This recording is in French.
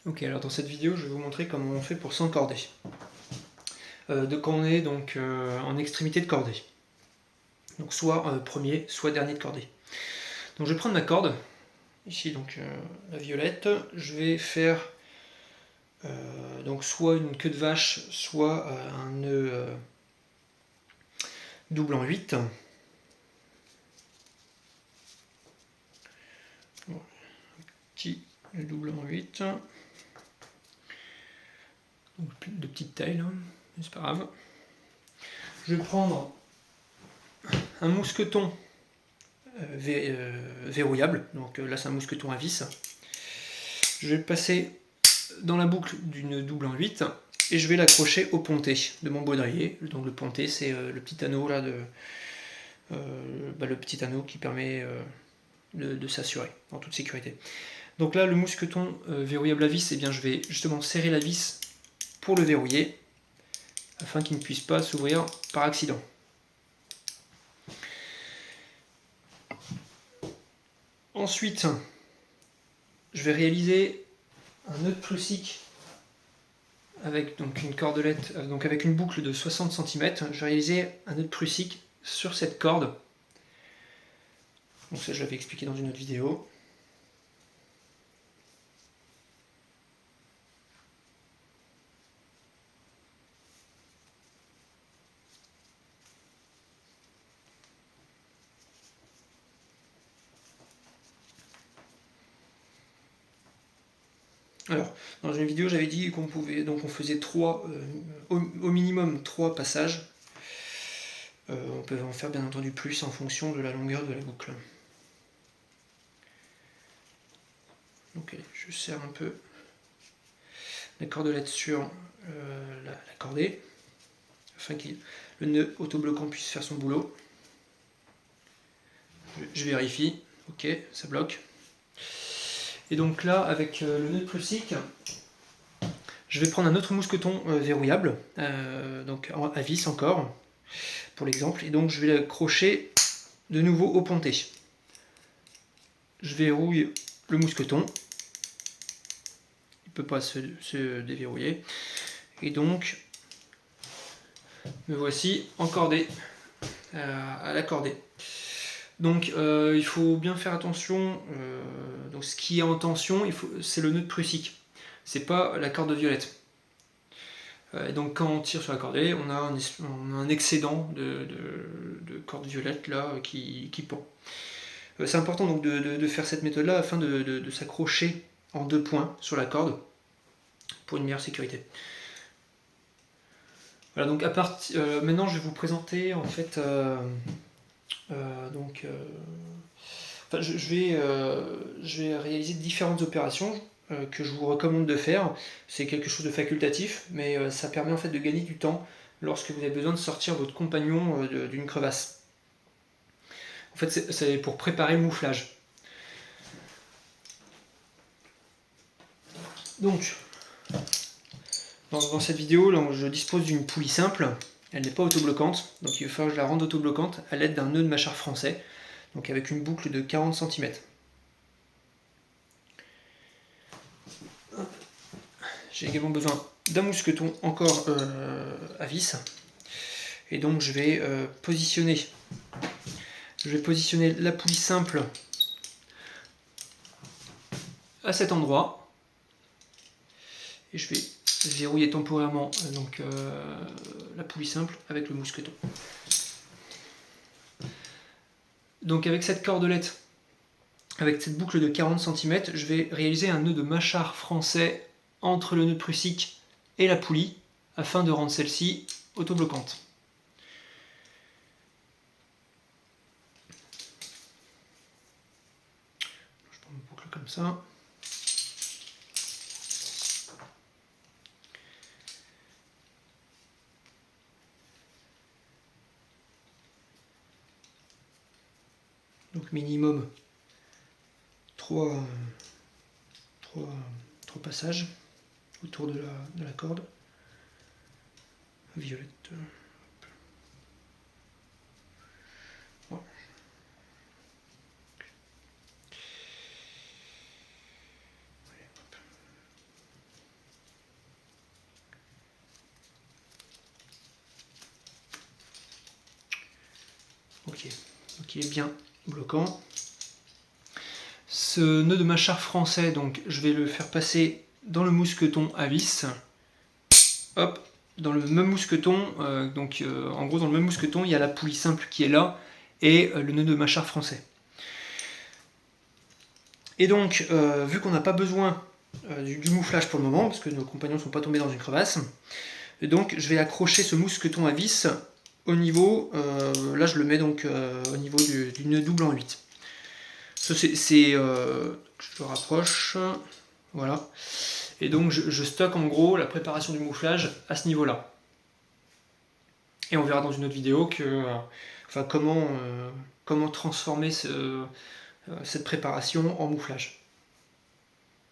Ok, alors dans cette vidéo, je vais vous montrer comment on fait pour s'encorder. Quand on est donc en extrémité de cordée. Donc soit premier, soit dernier de cordée. Donc je vais prendre ma corde, ici donc la violette, je vais faire donc soit une queue de vache, soit un nœud double en 8. Bon, petit nœud double en 8. Donc, de petite taille là, mais c'est pas grave. Je vais prendre un mousqueton verrouillable, donc là c'est un mousqueton à vis. Je vais le passer dans la boucle d'une double en 8 et je vais l'accrocher au pontet de mon baudrier. Donc le pontet c'est le petit anneau là le petit anneau qui permet de s'assurer en toute sécurité. Donc là le mousqueton verrouillable à vis, eh bien, je vais justement serrer la vis pour le verrouiller afin qu'il ne puisse pas s'ouvrir par accident. Ensuite, je vais réaliser un nœud de prussique avec donc une cordelette, donc avec une boucle de 60 cm. Je vais réaliser un nœud de prussique sur cette corde. Donc ça je l'avais expliqué dans une autre vidéo. Alors, dans une vidéo, j'avais dit qu'on pouvait, donc on faisait au minimum 3 passages. On peut en faire bien entendu plus en fonction de la longueur de la boucle. Donc je serre un peu la cordelette sur la cordée, afin que le nœud autobloquant puisse faire son boulot. Je vérifie, ok, ça bloque. Et donc là, avec le nœud de prussique, je vais prendre un autre mousqueton verrouillable, donc à vis encore, pour l'exemple, et donc je vais l'accrocher de nouveau au pontet. Je verrouille le mousqueton, il ne peut pas se déverrouiller, et donc me voici encordé à la cordée. Donc il faut bien faire attention, donc ce qui est en tension, c'est le nœud de prussique, c'est pas la corde violette. Et donc quand on tire sur la cordée, on a un excédent de corde violette là qui pend. C'est important donc de faire cette méthode là afin de s'accrocher en 2 points sur la corde pour une meilleure sécurité. Voilà, donc maintenant je vais vous présenter en fait je vais réaliser différentes opérations que je vous recommande de faire. C'est quelque chose de facultatif, mais ça permet en fait de gagner du temps lorsque vous avez besoin de sortir votre compagnon d'une crevasse. En fait, c'est pour préparer le mouflage. Donc, dans cette vidéo, là, je dispose d'une poulie simple. Elle n'est pas autobloquante, donc il va falloir que je la rende autobloquante à l'aide d'un nœud de mâchar français, donc avec une boucle de 40 cm. J'ai également besoin d'un mousqueton encore à vis. Et donc je vais positionner la poulie simple à cet endroit. Et je vais verrouiller temporairement la poulie simple avec le mousqueton. Donc avec cette cordelette, avec cette boucle de 40 cm, je vais réaliser un nœud de mâchar français entre le nœud prussique et la poulie, afin de rendre celle-ci autobloquante. Je prends une boucle comme ça. Donc minimum 3 passages autour de la corde violette. Voilà. Ok, bien bloquant. Ce nœud de mâchar français, donc je vais le faire passer dans le mousqueton à vis. Hop, dans le même mousqueton, en gros dans le même mousqueton, il y a la poulie simple qui est là et le nœud de mâchar français. Et donc, vu qu'on n'a pas besoin du mouflage pour le moment, parce que nos compagnons ne sont pas tombés dans une crevasse, et donc je vais accrocher ce mousqueton à vis au niveau, là je le mets donc au niveau du nœud double en 8. Ça je le rapproche, voilà. Et donc je stocke en gros la préparation du mouflage à ce niveau-là. Et on verra dans une autre vidéo comment transformer cette préparation en mouflage.